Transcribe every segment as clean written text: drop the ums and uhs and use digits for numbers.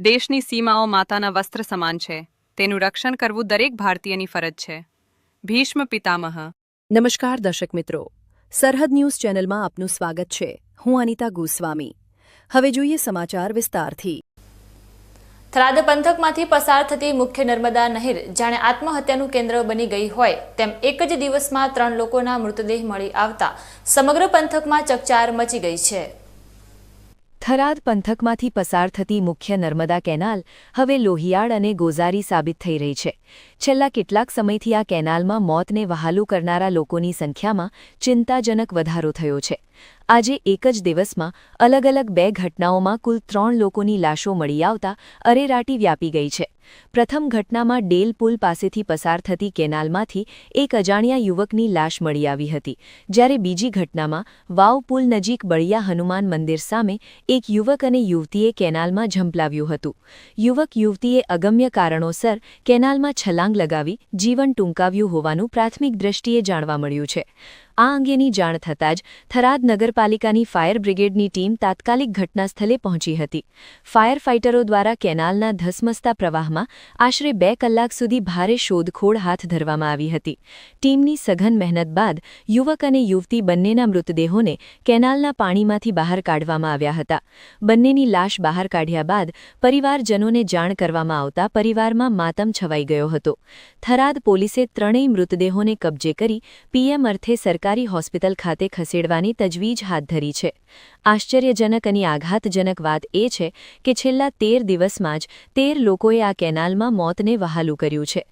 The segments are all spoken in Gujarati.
દેશની સીમાઓ માતાના વસ્ત્ર સમાન છે. તેનું રક્ષણ કરવું દરેક ભારતીયની ફરજ છે. ભીષ્મ પિતામહ. નમસ્કાર દર્શક મિત્રો, સરહદ ન્યૂઝ ચેનલમાં આપનું સ્વાગત છે. હું અનિતા ગોસ્વામી. હવે જોઈએ સમાચાર વિસ્તારથી. થરાદ પંથકમાંથી પસાર થતી મુખ્ય નર્મદા નહેર જાણે આત્મહત્યાનું કેન્દ્ર બની ગઈ હોય તેમ એક જ દિવસમાં 3 લોકોના મૃતદેહ મળી આવતા સમગ્ર પંથકમાં ચકચાર મચી ગઈ છે. થરાદ પંથકમાંથી પસાર થતી મુખ્ય નર્મદા કેનાલ હવે લોહિયાળ અને ગોઝારી સાબિત થઈ રહી છે. છેલ્લા કેટલાક સમયથી આ કેનાલમાં મોતને વહાલું કરનારા લોકોની સંખ્યામાં ચિંતાજનક વધારો થયો છે. આજે એક જ દિવસમાં અલગ અલગ 2 ઘટનાઓમાં કુલ 3 લોકોની લાશો મળી આવતા અરેરાટી વ્યાપી ગઈ છે. પ્રથમ ઘટનામાં ડેલ પુલ પાસેથી પસાર થતી કેનાલમાંથી એક અજાણ્યા યુવકની લાશ મળી આવી હતી, જ્યારે બીજી ઘટનામાં વાવ પુલ નજીક બળિયા હનુમાન મંદિર સામે એક યુવક અને યુવતીએ કેનાલમાં ઝંપલાવ્યું હતું. યુવક યુવતીએ અગમ્ય કારણોસર કેનાલમાં છલાંગ લગાવી જીવન ટૂંકાવ્યું હોવાનું પ્રાથમિક દ્રષ્ટિએ જાણવા મળ્યું છે. આ અંગેની જાણ થતાં જ થરાદ નગરપાલિકાની ફાયર બ્રિગેડની ટીમ તાત્કાલિક ઘટનાસ્થળે પહોંચી હતી. ફાયર ફાઇટરો દ્વારા કેનાલના ધસમસતા પ્રવાહમાં આશરે 2 કલાક સુધી ભારે શોધખોળ હાથ ધરવામાં આવી હતી. ટીમની સઘન મહેનત બાદ યુવક અને યુવતી બંનેના મૃતદેહોને કેનાલના પાણીમાંથી બહાર કાઢવામાં આવ્યા હતા. બંનેની લાશ બહાર કાઢ્યા બાદ પરિવારજનોને જાણ કરવામાં આવતા પરિવારમાં માતમ છવાઈ ગયો હતો. થરાદ પોલીસે ત્રણેય મૃતદેહોને કબજે કરી પીએમ અર્થે સરકારી હોસ્પિટલ ખાતે ખસેડવાની તજવીજ હાથ ધરી છે. આશ્ચર્યજનક અને આઘાતજનક વાત એ છે કે છેલ્લા 13 દિવસમાં જ 13 લોકોએ આ કેનાલમાં મોતને વહાલું કર્યું છે.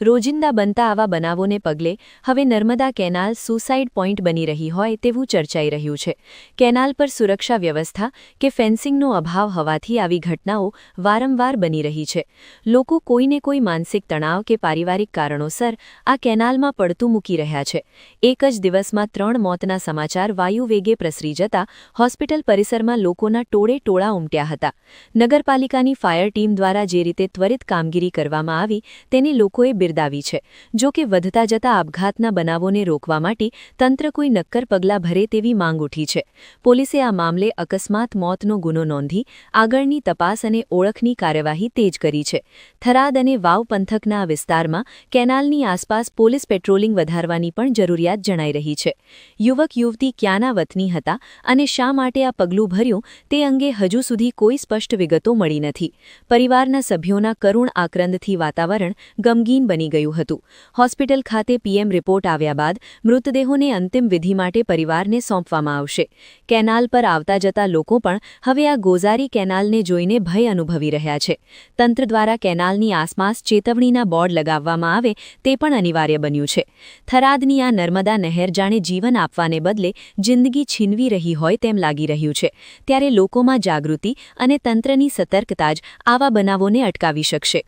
રોજિંદા બનતા આવા બનાવોને પગલે હવે નર્મદા કેનાલ સુસાઇડ પોઇન્ટ બની રહી હોય તેવું ચર્ચાઈ રહ્યું છે. કેનાલ પર સુરક્ષા વ્યવસ્થા કે ફેન્સિંગનો અભાવ હોવાથી આવી ઘટનાઓ વારંવાર બની રહી છે. લોકો કોઈને કોઈ માનસિક તણાવ કે પારિવારિક કારણોસર આ કેનાલમાં પડતું મૂકી રહ્યા છે. એક જ દિવસમાં 3 મોતના સમાચાર વાયુવેગે પ્રસરી જતા હોસ્પિટલ પરિસરમાં લોકોના ટોળે-ટોળા ઉમટ્યા હતા. નગરપાલિકાની ફાયર ટીમ દ્વારા જે રીતે ત્વરિત કામગીરી કરવામાં આવી તેને લોકોએ બિરદાવી છે. જો કે વધતા જતા આપઘાતના બનાવોને રોકવા માટે તંત્ર કોઈ નક્કર પગલાં ભરે તેવી માંગ ઉઠી છે. પોલીસે આ મામલે અકસ્માત મોતનો ગુનો નોંધી આગળની તપાસ અને ઓળખની કાર્યવાહી તેજ કરી છે. થરાદ અને વાવ પંથકના આ વિસ્તારમાં કેનાલની આસપાસ પોલીસ પેટ્રોલિંગ વધારવાની પણ જરૂરિયાત જણાઈ રહી છે. યુવક યુવતી ક્યાંના વતની હતા અને શા માટે આ પગલું ભર્યું તે અંગે હજુ સુધી કોઈ સ્પષ્ટ વિગતો મળી નથી. પરિવારના સભ્યોના કરુણ આક્રંદથી વાતાવરણ ગમગીન બની ગયું હતું. હોસ્પિટલ ખાતે પીએમ રિપોર્ટ આવ્યા બાદ મૃતદેહોને અંતિમ વિધિ માટે પરિવારને સોંપવામાં આવશે. કેનાલ પર આવતા જતા લોકો પણ હવે આ ગોઝારી કેનાલને જોઈને ભય અનુભવી રહ્યા છે. તંત્ર દ્વારા કેનાલની આસપાસ ચેતવણીના બોર્ડ લગાવવામાં આવે તે પણ અનિવાર્ય બન્યું છે. થરાદની આ નર્મદા નહેર જાણે જીવન આપવાને બદલે જિંદગી છીનવી રહી હોય તેમ લાગી રહ્યું છે. ત્યારે લોકોમાં જાગૃતિ અને તંત્રની સતર્કતા જ આવા બનાવોને અટકાવી શકશે.